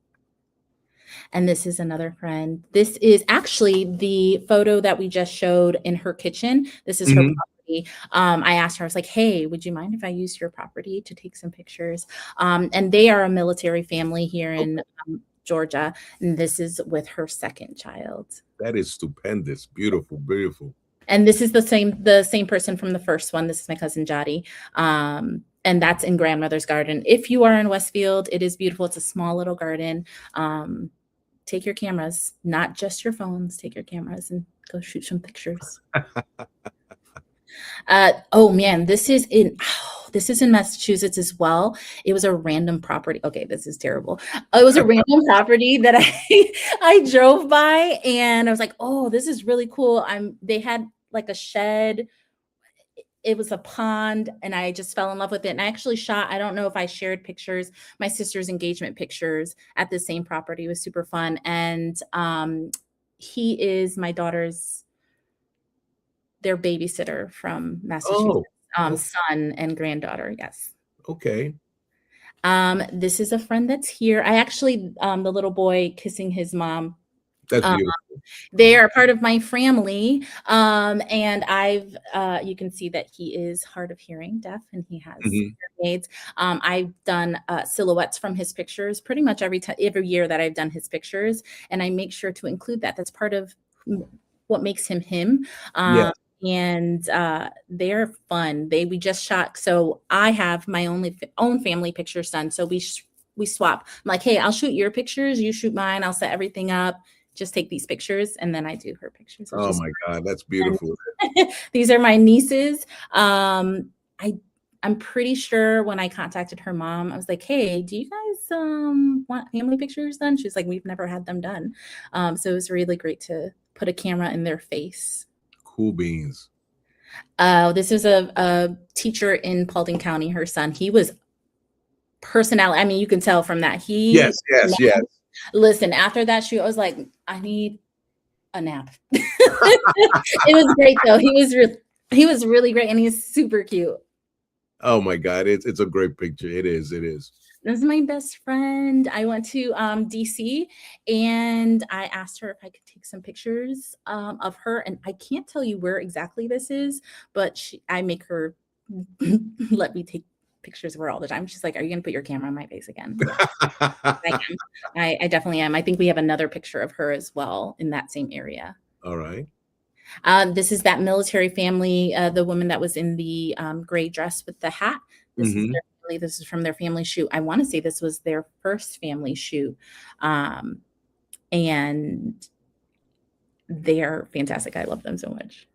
And this is another friend. This is actually the photo that we just showed in her kitchen. This is her property. I asked her, I was like, hey, would you mind if I use your property to take some pictures? And they are a military family here in Georgia. And this is with her second child. That is stupendous. Beautiful, beautiful. And this is the same person from the first one. This is my cousin Jody. And that's in grandmother's garden. If you are in Westfield, it is beautiful. It's a small little garden. Take your cameras, not just your phones. Take your cameras and go shoot some pictures. Oh man, this is in Massachusetts as well. It was a random property. Okay, this is terrible. It was a random property that I drove by, and I was like, oh, this is really cool. They had like a shed. it was a pond, and I just fell in love with it. And I actually shot, I don't know if I shared pictures, my sister's engagement pictures at the same property. It was super fun. And he is my daughter's, their babysitter from Massachusetts, son and granddaughter. Yes. Okay. This is a friend that's here. I actually, the little boy kissing his mom. That's beautiful. They are part of my family. And I've, you can see that he is hard of hearing, deaf, and he has hearing aids. I've done silhouettes from his pictures pretty much every year that I've done his pictures. And I make sure to include that. That's part of what makes him him. And they're fun. We just shot. So I have my own family pictures done. So we swap. I'm like, hey, I'll shoot your pictures. You shoot mine. I'll set everything up. Just take these pictures, and then I do her pictures. Oh my God, that's beautiful. These are my nieces. I'm pretty sure when I contacted her mom, I was like, hey, do you guys want family pictures done? She was like, we've never had them done. So it was really great to put a camera in their face. Cool beans. This is a teacher in Paulding County, her son. He was personality. I mean, you can tell from that. Yes. Listen, after that shoot, I was like, I need a nap. It was great though. He was really great, and he's super cute. Oh my God, it's a great picture. It is. This is my best friend. I went to DC, and I asked her if I could take some pictures of her, and I can't tell you where exactly this is, but I make her let me take pictures of her all the time. She's like, are you gonna put your camera on my face again? I definitely am. I think we have another picture of her as well in that same area. All right. This is that military family, the woman that was in the gray dress with the hat. This is their family. This is from their family shoot. I want to say this was their first family shoot. And they're fantastic. I love them so much.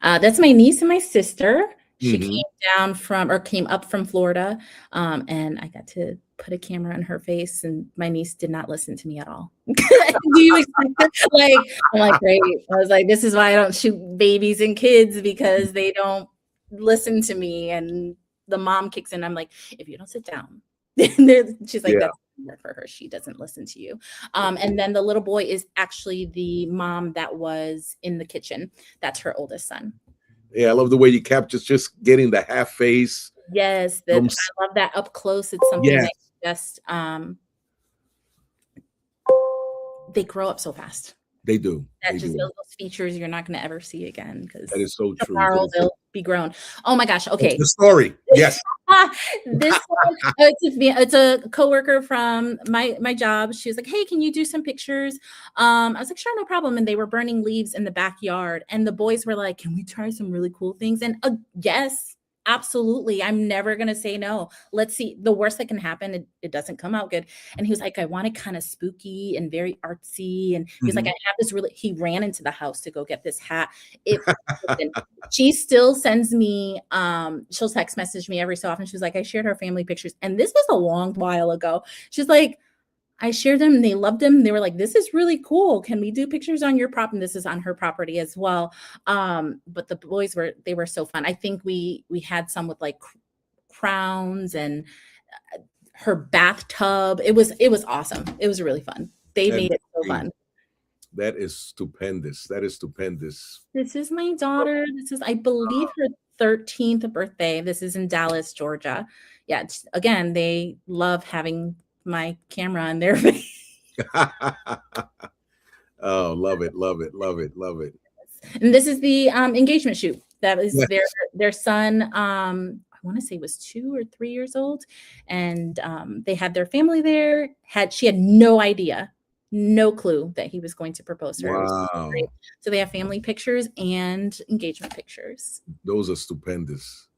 That's my niece and my sister. She came up from Florida, and I got to put a camera in her face, and my niece did not listen to me at all. Do you expect it? I'm like, great. I was like, this is why I don't shoot babies and kids, because they don't listen to me. And the mom kicks in. I'm like, if you don't sit down, she's like, that's work for her. She doesn't listen to you. And then the little boy is actually the mom that was in the kitchen. That's her oldest son. Yeah, I love the way you capture just getting the half face. Yes, I love that up close. It's something that just they grow up so fast. They do. Those features you're not going to ever see again, because that is so true. Tomorrow they'll be grown. Oh my gosh. Okay. That's the story. Yes. This one, it's a coworker from my job. She was like, hey, can you do some pictures? I was like, sure, no problem. And they were burning leaves in the backyard. And the boys were like, can we try some really cool things? And yes, absolutely. I'm never going to say no. Let's see. The worst that can happen, it doesn't come out good. And he was like, I want it kind of spooky and very artsy. And he was like, I have this he ran into the house to go get this hat. She still sends me, she'll text message me every so often. She's like, I shared her family pictures. And this was a long while ago. She's like, I shared them and they loved them. They were like, this is really cool. Can we do pictures on your property? And this is on her property as well. But the boys they were so fun. I think we had some with like crowns and her bathtub. It was awesome. It was really fun. They made it so fun. That is stupendous. This is my daughter. This is, I believe, her 13th birthday. This is in Dallas, Georgia. Yeah. Again, they love having my camera in their face. Oh, love it. And this is the engagement shoot. That was their son. I want to say was 2 or 3 years old, and they had their family there. She had no idea, no clue that he was going to propose to her. Wow. So they have family pictures and engagement pictures. Those are stupendous.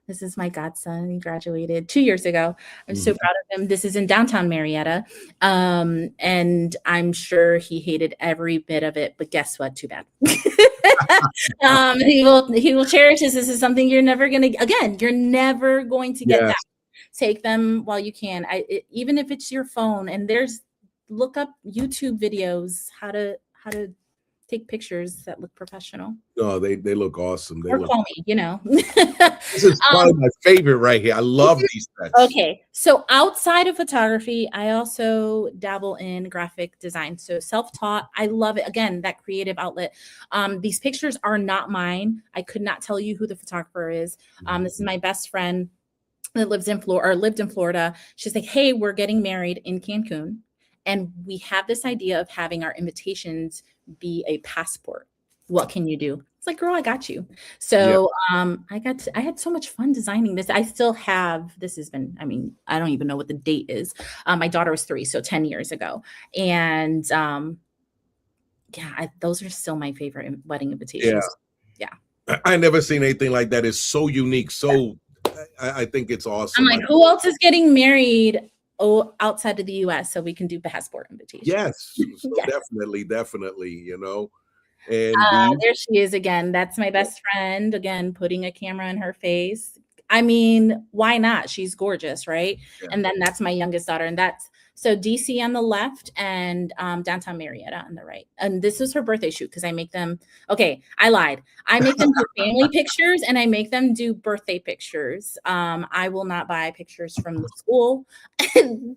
This is my godson. He graduated 2 years ago. I'm so proud of him. This is in downtown Marietta. And I'm sure he hated every bit of it, but guess what? Too bad. He will cherish this. This is something you're never going to get that. Take them while you can. Even if it's your phone, and look up YouTube videos, how to take pictures that look professional. Oh, they look awesome. They Or look. call me, you know. This is probably my favorite right here. I love these sets. Okay, so outside of photography, I also dabble in graphic design. So self-taught, I love it. Again, that creative outlet. These pictures are not mine. I could not tell you who the photographer is. This is my best friend that lives in Florida or lived in Florida. She's like, hey, we're getting married in Cancun, and we have this idea of having our invitations be a passport. What can you do? It's like, girl, I got you. So I had so much fun designing this. I still have, this has been, I mean, I don't even know what the date is. My daughter was 3, so 10 years ago. And those are still my favorite wedding invitations. Yeah. I never seen anything like that. It's so unique. So I think it's awesome. I'm like, who else is getting married outside of the US so we can do passport invitations? Yes, so Yes. definitely, you know. And there she is again. That's my best friend again, putting a camera in her face. I mean, why not? She's gorgeous, right? Yeah. And then that's my youngest daughter, and that's so DC on the left and downtown Marietta on the right. And this is her birthday shoot because I make them. Okay, I lied. I make them do family pictures and I make them do birthday pictures. I will not buy pictures from the school, from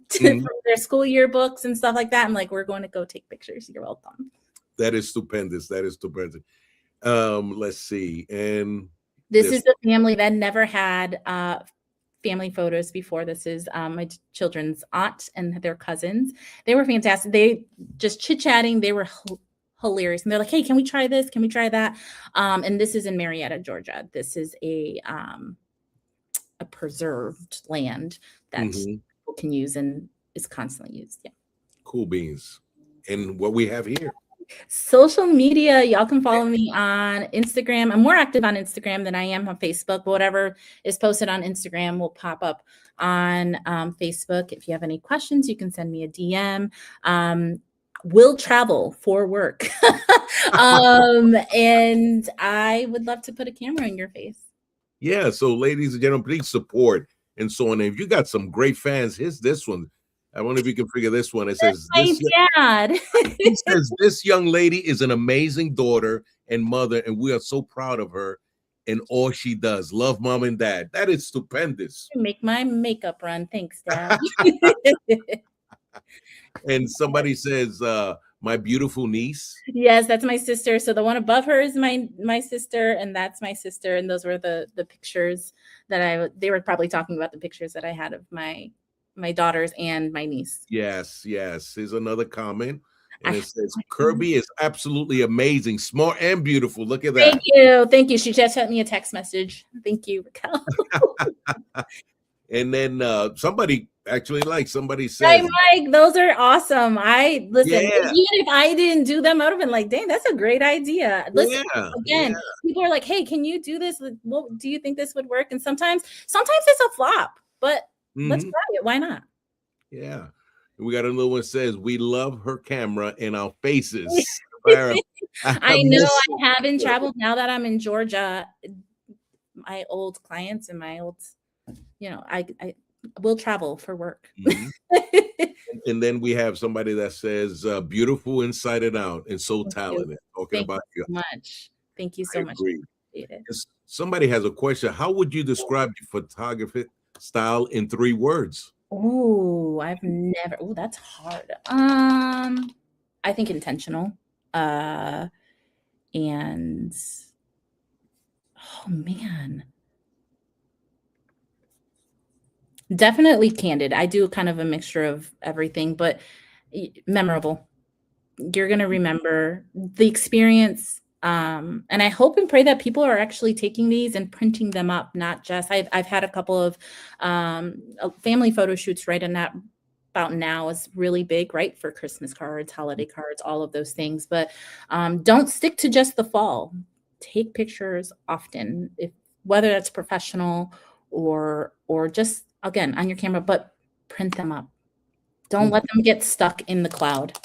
their school yearbooks and stuff like that. I'm like, we're going to go take pictures. You're welcome. That is stupendous. That is stupendous. Let's see. And this is the family that never had family photos before. This is my children's aunt and their cousins. They were fantastic. They just chit-chatting. They were hilarious. And they're like, hey, can we try this? Can we try that? And this is in Marietta, Georgia. This is a preserved land that people can use and is constantly used. Yeah. Cool beans. And what we have here. Social media, y'all can follow me on Instagram. I'm more active on Instagram than I am on Facebook, but whatever is posted on Instagram will pop up on Facebook. If you have any questions, you can send me a DM. Will travel for work. And I would love to put a camera in your face. Yeah, so ladies and gentlemen, please support and so on. And if you got some great fans, here's this one. I wonder if you can figure this one. It says, my dad. He says, this young lady is an amazing daughter and mother, and we are so proud of her and all she does. Love, mom and dad. That is stupendous. Make my makeup run. Thanks, Dad. And somebody says, my beautiful niece. Yes, that's my sister. So the one above her is my sister, and that's my sister. And those were the pictures that they were probably talking about the pictures that I had of my daughters and my niece. Yes. Here's another comment. And it says, Kirby is absolutely amazing, smart and beautiful. Look at that. Thank you. She just sent me a text message. Thank you, Raquel. And then somebody somebody says, hey, Mike, those are awesome. Listen, Yeah. even if I didn't do them, I would have been like, dang, that's a great idea. Listen, again, people are like, hey, can you do this? What do you think this would work? And sometimes it's a flop, but let's try it. Why not? Yeah. We got another one that says, we love her camera in our faces. I know I haven't traveled now that I'm in Georgia. My old clients and my old, I will travel for work. And then we have somebody that says, beautiful inside and out and so talented. Talking about you. Thank you so much. Agree. Somebody has a question. How would you describe your photography style in 3 words? That's hard. I think intentional. And oh man. Definitely candid. I do kind of a mixture of everything, but memorable. You're going to remember the experience. And I hope and pray that people are actually taking these and printing them up, not just, I've had a couple of family photo shoots right in that about now is really big, right? For Christmas cards, holiday cards, all of those things. But don't stick to just the fall. Take pictures often, whether that's professional or just, again, on your camera, but print them up. Don't let them get stuck in the cloud.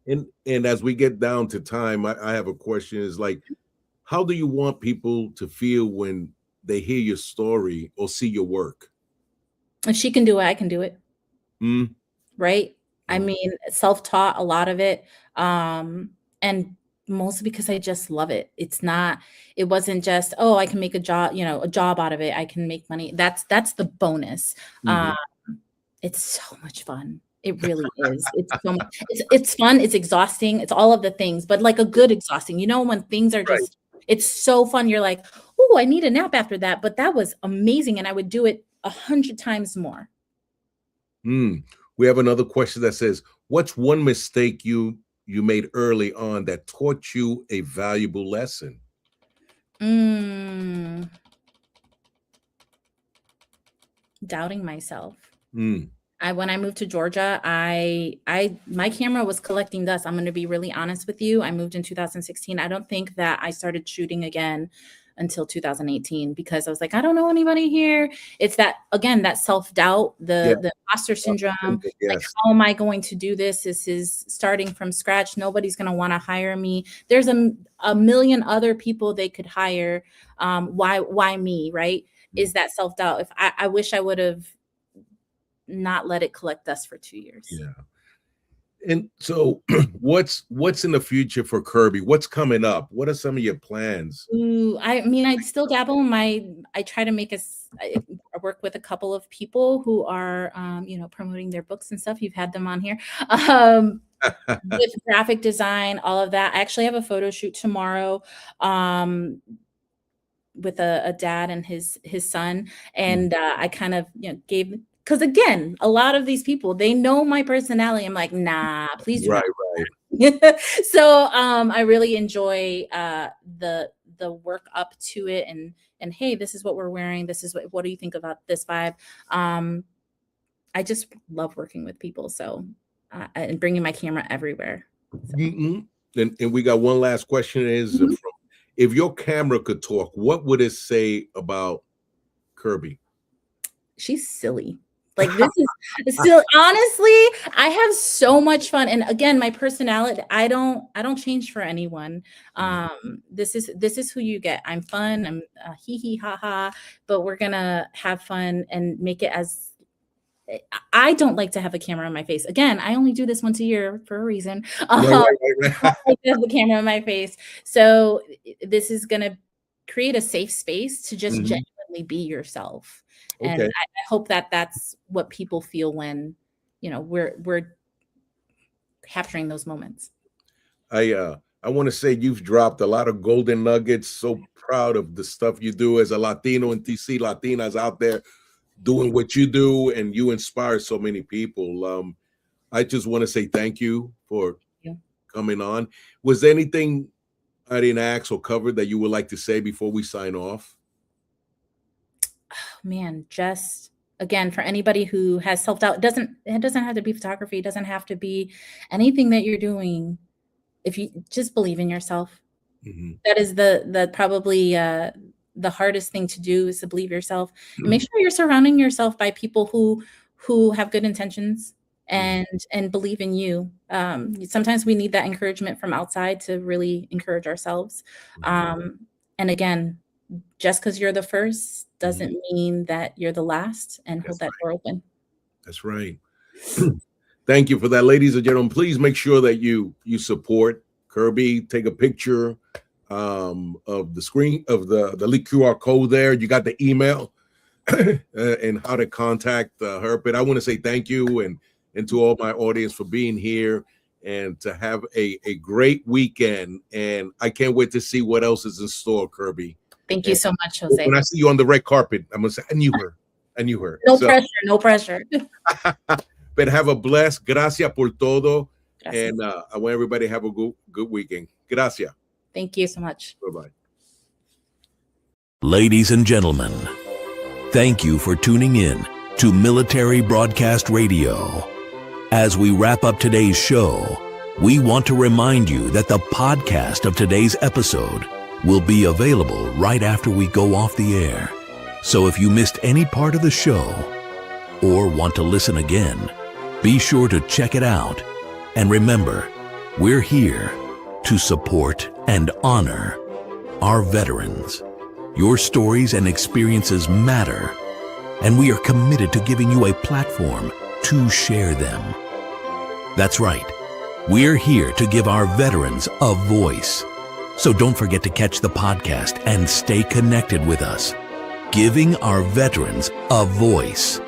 And as we get down to time, I have a question. Is like, how do you want people to feel when they hear your story or see your work? If she can do it, I can do it. Right? I mean, self-taught, a lot of it. And mostly because I just love it. It wasn't just, oh, I can make a job out of it. I can make money. That's the bonus. It's so much fun. It really is. It's so much, it's fun. It's exhausting. It's all of the things, but like a good exhausting, when things are just, it's so fun. You're like, oh, I need a nap after that, but that was amazing. And I would do it 100 times more. We have another question that says, what's one mistake you made early on that taught you a valuable lesson? Doubting myself. When I moved to Georgia, my camera was collecting dust. I'm going to be really honest with you. I moved in 2016. I don't think that I started shooting again until 2018 because I was like, I don't know anybody here. It's that, again, that self-doubt, the imposter syndrome. Like, how am I going to do this? This is starting from scratch. Nobody's going to want to hire me. There's a million other people they could hire. Why me, right? Is that self-doubt. If I wish I would have not let it collect dust for 2 years. Yeah. And so what's in the future for Kirby? What's coming up? What are some of your plans? I still dabble in I try to I work with a couple of people who are, promoting their books and stuff. You've had them on here. With graphic design, all of that. I actually have a photo shoot tomorrow, with a dad and his son. And I kind of, gave, because again, a lot of these people, they know my personality. I'm like, nah, please do not. So I really enjoy the work up to it, and hey, this is what we're wearing. This is what do you think about this vibe? I just love working with people. So and bringing my camera everywhere. So. And we got one last question is, if your camera could talk, what would it say about Kirby? She's silly. Like, this is still, honestly, I have so much fun. And again, my personality, I don't change for anyone. This is who you get. I'm fun. I'm hee hee ha ha, but we're gonna have fun and make it as, I don't like to have a camera in my face. Again, I only do this once a year for a reason. I don't like to have the camera in my face. So this is gonna create a safe space to just genuinely be yourself. And I hope that that's what people feel when, we're capturing those moments. I want to say you've dropped a lot of golden nuggets. So proud of the stuff you do as a Latino and TC Latinas out there doing what you do, and you inspire so many people. I just want to say thank you for coming on. Was there anything I didn't ask or cover that you would like to say before we sign off? Man, just again, for anybody who has self-doubt, it doesn't have to be photography. It doesn't have to be anything that you're doing. If you just believe in yourself, that is the probably the hardest thing to do, is to believe yourself. And make sure you're surrounding yourself by people who have good intentions and believe in you. Sometimes we need that encouragement from outside to really encourage ourselves. And again, just because you're the first doesn't mean that you're the last, and hold that door open. That's right. Thank you for that, ladies and gentlemen. Please make sure that you support Kirby. Take a picture of the screen of the QR code there. You got the email and how to contact her. But I want to say thank you and to all my audience for being here, and to have a great weekend. And I can't wait to see what else is in store, Kirby. Thank you so much, Jose. When I see you on the red carpet, I'm gonna say, I knew her. No pressure. But have a blessed, gracias por todo. Gracias. And I want everybody to have a good weekend. Gracias. Thank you so much. Bye-bye. Ladies and gentlemen, thank you for tuning in to Military Broadcast Radio. As we wrap up today's show, we want to remind you that the podcast of today's episode will be available right after we go off the air. So if you missed any part of the show or want to listen again, be sure to check it out. And remember, we're here to support and honor our veterans. Your stories and experiences matter, and we are committed to giving you a platform to share them. That's right. We're here to give our veterans a voice. So don't forget to catch the podcast and stay connected with us. Giving our veterans a voice.